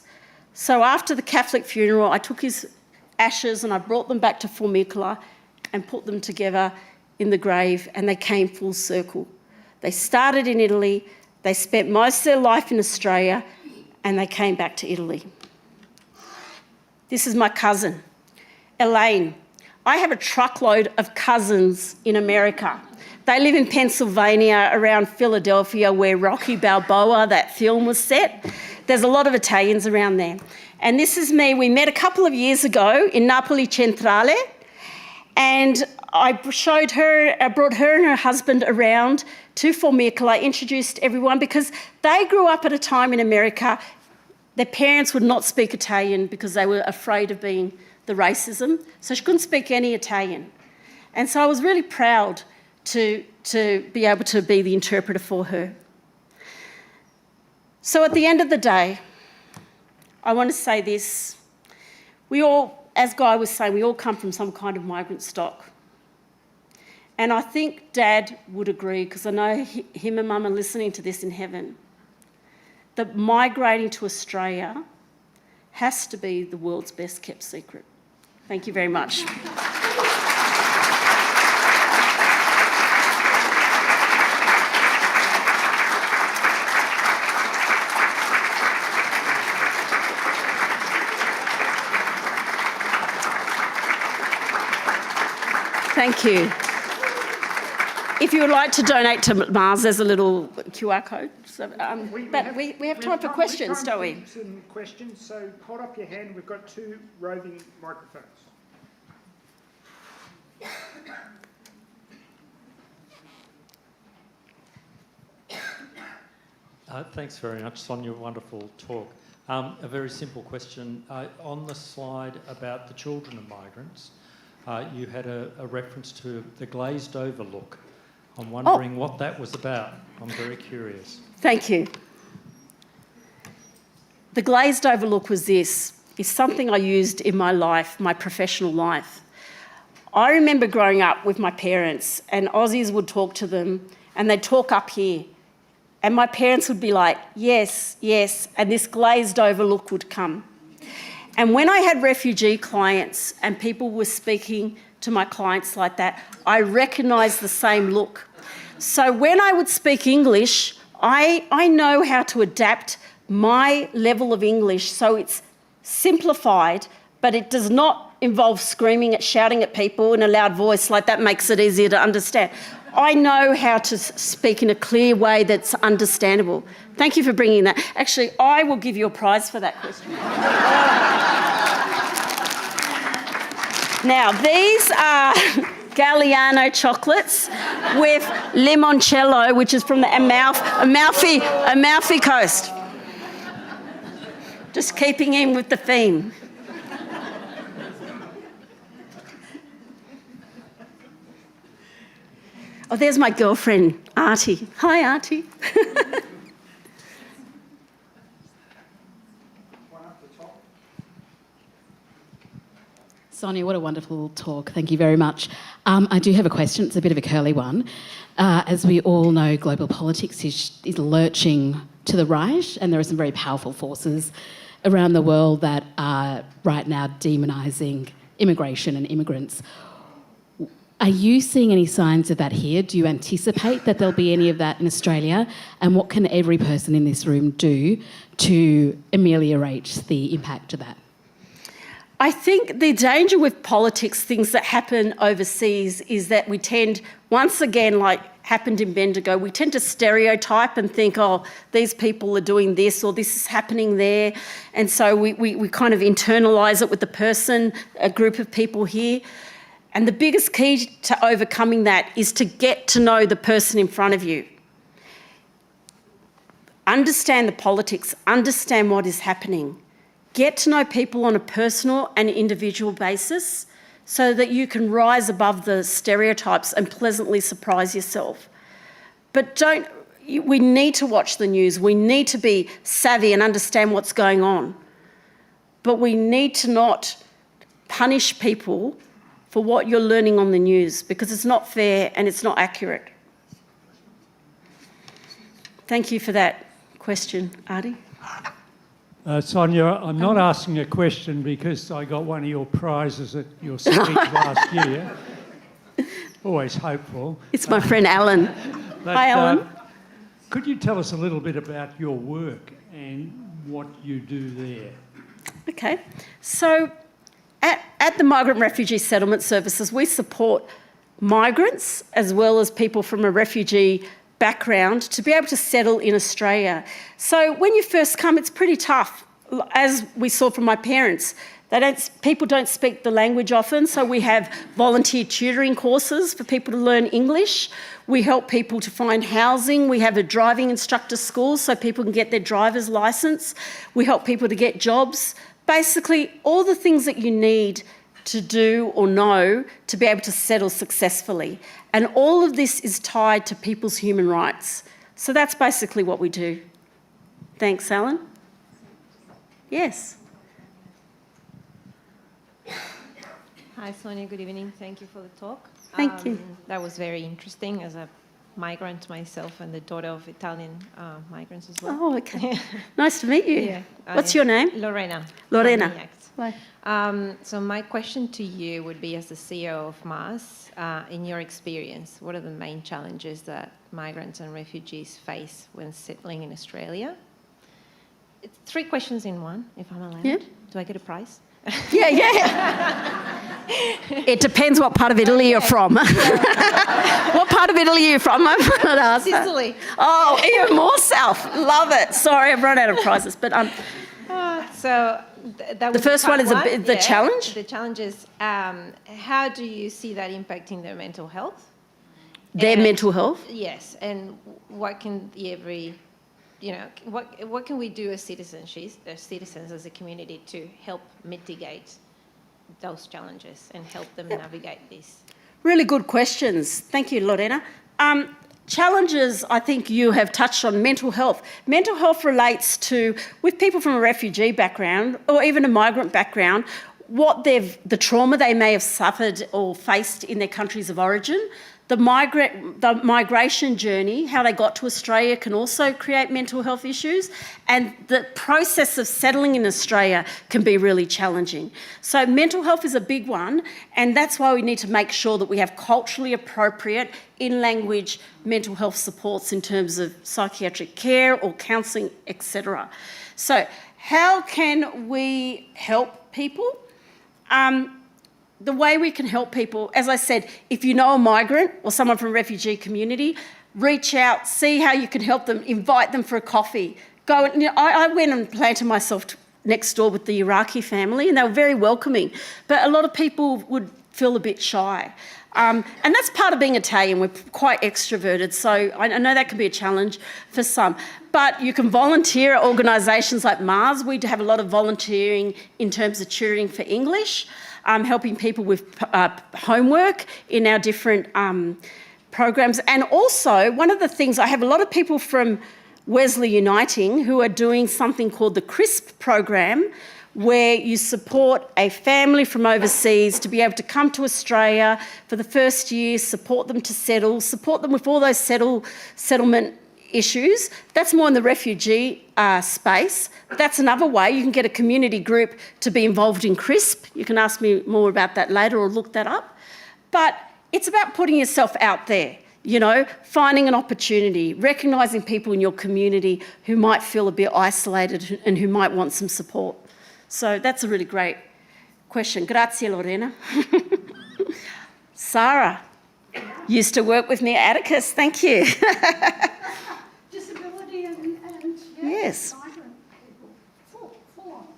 So after the Catholic funeral, I took his ashes and I brought them back to Formicola and put them together in the grave, and they came full circle. They started in Italy, they spent most of their life in Australia, and they came back to Italy. This is my cousin, Elaine. I have a truckload of cousins in America. They live in Pennsylvania, around Philadelphia, where Rocky Balboa, that film, was set. There's a lot of Italians around there. And this is me. We met a couple of years ago in Napoli Centrale, and I brought her and her husband around to Formicola, introduced everyone, because they grew up at a time in America. Their parents would not speak Italian because they were afraid of being the racism, so she couldn't speak any Italian. And so I was really proud to be able to be the interpreter for her. So at the end of the day, I want to say this. We all, as Guy was saying, we all come from some kind of migrant stock. And I think Dad would agree, because I know him and Mum are listening to this in heaven, that migrating to Australia has to be the world's best kept secret. Thank you very much. Thank you. if you would like to donate to Mars, there's a little QR code. So, but we have time for questions, don't we? Some questions, so hold up your hand. We've got 2 roving microphones. Thanks very much, Sonia. Wonderful talk. A very simple question. On the slide about the children of migrants, you had a reference to the glazed over look. I'm wondering what that was about. I'm very curious. Thank you. The glazed over look was this. It's something I used in my life, my professional life. I remember growing up with my parents, and Aussies would talk to them, and they'd talk up here. And my parents would be like, yes, yes, and this glazed over look would come. And when I had refugee clients and people were speaking to my clients like that, I recognised the same look. So when I would speak English, I know how to adapt my level of English so it's simplified, but it does not involve screaming shouting at people in a loud voice, like that makes it easier to understand. I know how to speak in a clear way that's understandable. Thank you for bringing that. Actually, I will give you a prize for that question. Now, these are Galliano chocolates with limoncello, which is from the Amalfi Coast. Just keeping in with the theme. Oh, there's my girlfriend, Artie. Hi, Artie. Sonia, what a wonderful talk. Thank you very much. I do have a question. It's a bit of a curly one. As we all know, global politics is lurching to the right, and there are some very powerful forces around the world that are right now demonising immigration and immigrants. Are you seeing any signs of that here? Do you anticipate that there'll be any of that in Australia? And what can every person in this room do to ameliorate the impact of that? I think the danger with politics, things that happen overseas, is that we tend, once again, like happened in Bendigo, we tend to stereotype and think, oh, these people are doing this or this is happening there. And so we kind of internalise it with the person, a group of people here. And the biggest key to overcoming that is to get to know the person in front of you. Understand the politics, understand what is happening. Get to know people on a personal and individual basis so that you can rise above the stereotypes and pleasantly surprise yourself. But we need to watch the news. We need to be savvy and understand what's going on. But we need to not punish people for what you're learning on the news, because it's not fair and it's not accurate. Thank you for that question, Artie. Sonia, I'm not asking a question because I got one of your prizes at your speech last year. Always hopeful. It's my friend Alan. Hi, Alan. Could you tell us a little bit about your work and what you do there? Okay. So at the Migrant Refugee Settlement Services, we support migrants as well as people from a refugee background to be able to settle in Australia. So when you first come, it's pretty tough. As we saw from my parents, people don't speak the language often, so we have volunteer tutoring courses for people to learn English. We help people to find housing. We have a driving instructor school so people can get their driver's licence. We help people to get jobs. Basically, all the things that you need to do or know to be able to settle successfully. And all of this is tied to people's human rights. So that's basically what we do. Thanks, Alan. Yes. Hi, Sonia. Good evening. Thank you for the talk. Thank you. That was very interesting as a migrant myself and the daughter of Italian migrants as well. Oh, okay. Nice to meet you. Yeah. What's your name? Lorena. Lorena. Bye. So my question to you would be, as the CEO of MAS, in your experience, what are the main challenges that migrants and refugees face when settling in Australia? It's 3 questions in one, if I'm allowed. Yeah. Do I get a prize? Yeah. It depends what part of Italy you're from. What part of Italy are you from? I'm not asking. Sicily. Oh, even more south. Love it. Sorry, I've run out of prizes. But So that was the first one is part the challenge. The challenge is how do you see that impacting their mental health? Their And- mental health. Yes, and what can what can we do as citizens as a community to help mitigate those challenges and help them navigate this? Really good questions. Thank you, Lorena. Challenges, I think you have touched on mental health. Mental health relates to, with people from a refugee background or even a migrant background, the trauma they may have suffered or faced in their countries of origin. The migration journey, how they got to Australia, can also create mental health issues, and the process of settling in Australia can be really challenging. So mental health is a big one, and that's why we need to make sure that we have culturally appropriate, in-language mental health supports in terms of psychiatric care or counselling, etc. So how can we help people? The way we can help people, as I said, if you know a migrant or someone from a refugee community, reach out, see how you can help them, invite them for a coffee. I went and planted myself next door with the Iraqi family, and they were very welcoming, but a lot of people would feel a bit shy. And that's part of being Italian. We're quite extroverted, so I know that can be a challenge for some. But you can volunteer at organisations like Mars. We have a lot of volunteering in terms of tutoring for English, helping people with homework in our different programs. And also, one of the things, I have a lot of people from Wesley Uniting who are doing something called the CRISP program, where you support a family from overseas to be able to come to Australia for the first year, support them to settle, support them with all those settlement issues. That's more in the refugee space. That's another way you can get a community group to be involved in CRISP. You can ask me more about that later or look that up. But it's about putting yourself out there, finding an opportunity, recognising people in your community who might feel a bit isolated and who might want some support. So that's a really great question. Grazie, Lorena. Sarah used to work with me at Atticus. Thank you. Disability and yes. migrant people. Full on.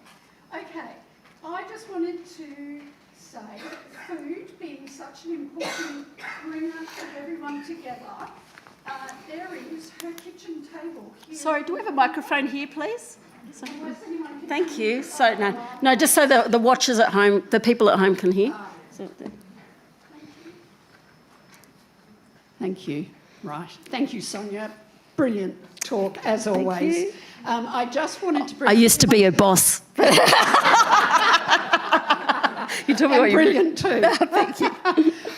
Okay, I just wanted to say food being such an important bringer of everyone together, there is her kitchen table here. Sorry, do we have a microphone here, please? So, Unless anyone can thank you. So no, just so the watchers at home, the people at home can hear. Thank you. Right. Thank you, Sonia. Brilliant talk, as always. you. I just wanted to bring... I used to be a boss. You told me what and you brilliant too. Thank you.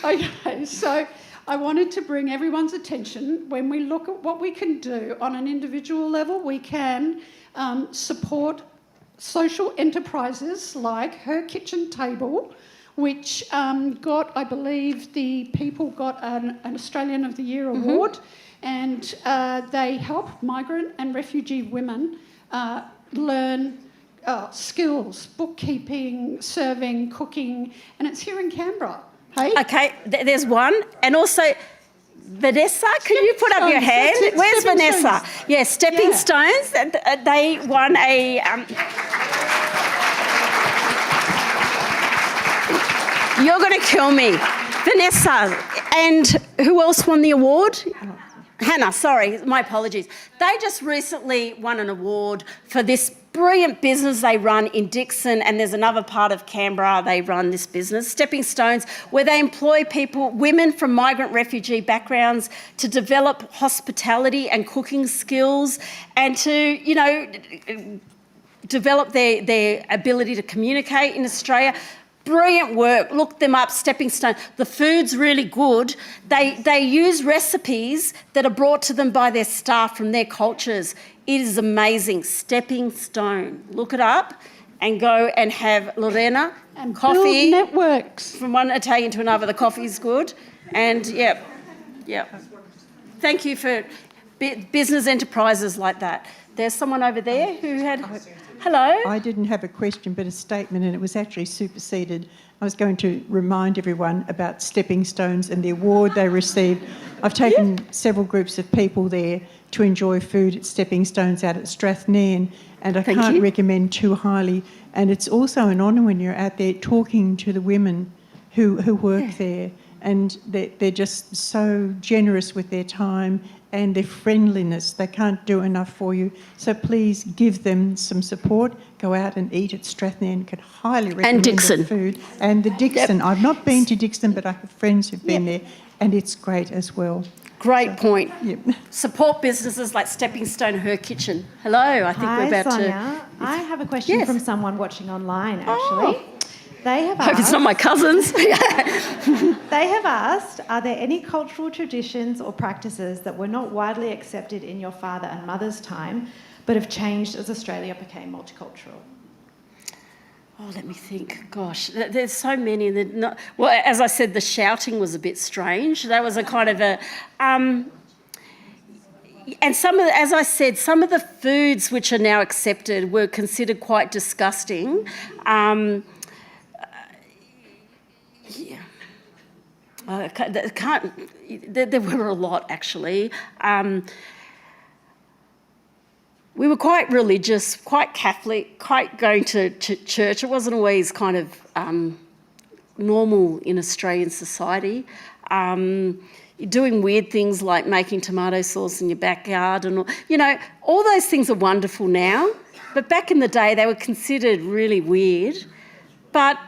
Okay, so I wanted to bring everyone's attention, when we look at what we can do on an individual level, we can support social enterprises like Her Kitchen Table, which I believe the people got an Australian of the Year award, and they help migrant and refugee women learn skills, bookkeeping, serving, cooking, and it's here in Canberra. Hey? Okay, there's one. And also, Vanessa, can you put up your Stones, hand? that's it, Where's Stepping Vanessa? Stones. Yeah, Stepping Yeah. Stones. They won a... You're going to kill me. Vanessa. And who else won the award? Hannah, sorry, my apologies. They just recently won an award for this brilliant business they run in Dixon, and there's another part of Canberra they run this business, Stepping Stones, where they employ people, women from migrant refugee backgrounds, to develop hospitality and cooking skills and to, develop their ability to communicate in Australia. Brilliant work. Look them up, Stepping Stone. The food's really good. They use recipes that are brought to them by their staff from their cultures. It is amazing. Stepping Stone. Look it up and go and have Lorena And coffee. build networks. From one Italian to another, the coffee's good. And yeah. Thank you for business enterprises like that. There's someone over there who had... Hello. I didn't have a question but a statement, and it was actually superseded. I was going to remind everyone about Stepping Stones and the award they received. I've taken several groups of people there to enjoy food at Stepping Stones out at Strathnairn, and I can't recommend too highly. And it's also an honour when you're out there talking to the women who work there, and they're just so generous with their time and their friendliness. They can't do enough for you. So please give them some support. Go out and eat at Strathnairn. Could highly recommend Dixon. the food. And the Dixon. I've not been to Dixon, but I have friends who've been there, and it's great as well. Great point. Yep. Support businesses like Stepping Stone, Her Kitchen. Hello, I think we're about Sonia. I have a question from someone watching online, actually. They have Hope asked, it's not my cousins. they have asked, are there any cultural traditions or practices that were not widely accepted in your father and mother's time, but have changed as Australia became multicultural? Oh, let me think. Gosh, there's so many. Well, as I said, the shouting was a bit strange. That was a kind of a... and some of the, as I said, some of the foods which are now accepted were considered quite disgusting. There were a lot, actually. We were quite religious, quite Catholic, quite going to church. It wasn't always kind of normal in Australian society. Doing weird things like making tomato sauce in your backyard and, all those things are wonderful now. But back in the day, they were considered really weird. But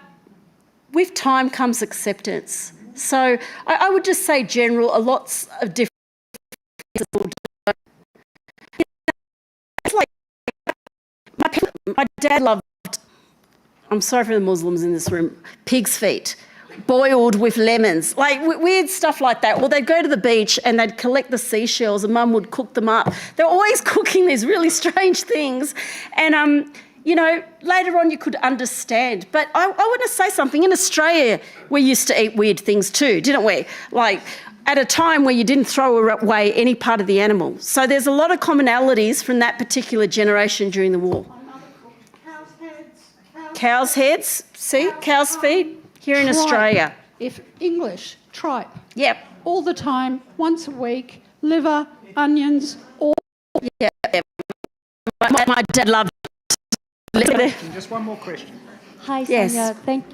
with time comes acceptance. So I would just say general, lots of different... It's like my dad loved, I'm sorry for the Muslims in this room, pig's feet, boiled with lemons, like weird stuff like that. Or they'd go to the beach and they'd collect the seashells and Mum would cook them up. They're always cooking these really strange things. And, later on you could understand. But I want to say something. In Australia, we used to eat weird things too, didn't we? Like at a time where you didn't throw away any part of the animal. So there's a lot of commonalities from that particular generation during the war. Cow's heads, see? Cow's feet here in Australia. If English, tripe. Yep. All the time, once a week, liver, onions, all. Yeah. My dad loved Just one more question. Hi, Yes. Sonia.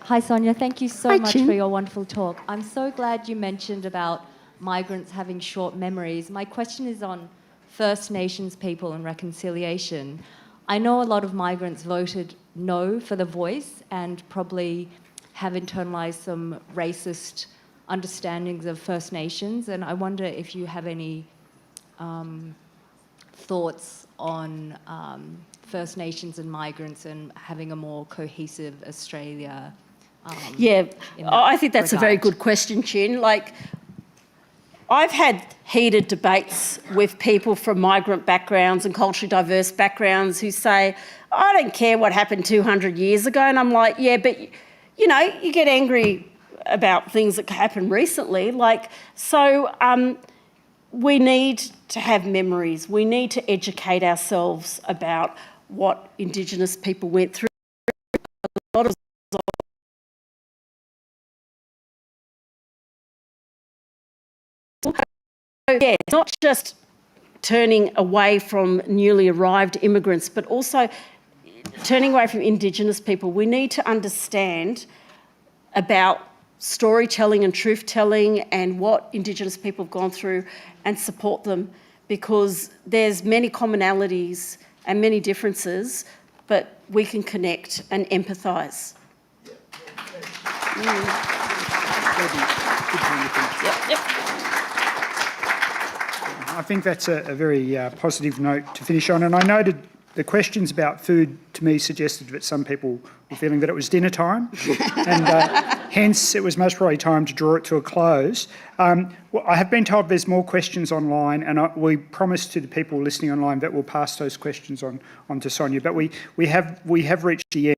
Hi, Sonia. Thank you so Hi, much Chin. for your wonderful talk. I'm so glad you mentioned about migrants having short memories. My question is on First Nations people and reconciliation. I know a lot of migrants voted no for the voice and probably have internalized some racist understandings of First Nations, and I wonder if you have any thoughts on First Nations and migrants and having a more cohesive Australia. I think that's a very good question, Chin. Like, I've had heated debates with people from migrant backgrounds and culturally diverse backgrounds who say, I don't care what happened 200 years ago. And I'm like, yeah, but, you get angry about things that happened recently. We need to have memories. We need to educate ourselves about what Indigenous people went through. A lot of it's not just turning away from newly arrived immigrants, but also turning away from Indigenous people. We need to understand about storytelling and truth-telling and what Indigenous people have gone through and support them, because there's many commonalities and many differences, but we can connect and empathise. Yep. I think that's a very positive note to finish on. And I noted the questions about food to me suggested that some people were feeling that it was dinner time, and hence it was most probably time to draw it to a close. I have been told there's more questions online, and we promised to the people listening online that we'll pass those questions on to Sonia. But we have reached the end.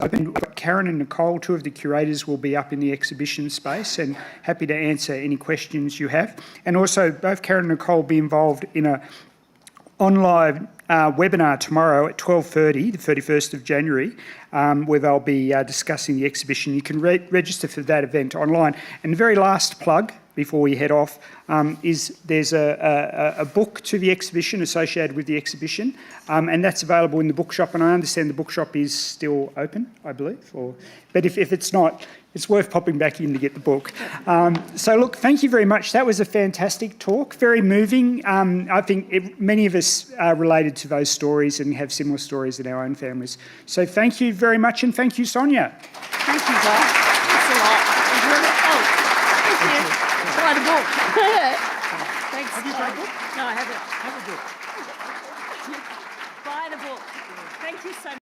open. Karen and Nicole, two of the curators, will be up in the exhibition space and happy to answer any questions you have. And also, both Karen and Nicole will be involved in a online webinar tomorrow at 12:30, the 31st of January, where they'll be discussing the exhibition. You can register for that event online. And the very last plug before we head off is there's a book to the exhibition associated with the exhibition, and that's available in the bookshop. And I understand the bookshop is still open, I believe. But if it's not, it's worth popping back in to get the book. So look, thank you very much. That was a fantastic talk, very moving. I think many of us are related to those stories and have similar stories in our own families. So thank you very much, and thank you, Sonia. Thank you, guys. Thanks a lot. It was really cool. Thank you. Write a book. Thanks. Have you got a book? No, I haven't. Have a book. Buy the book. Thank you so much.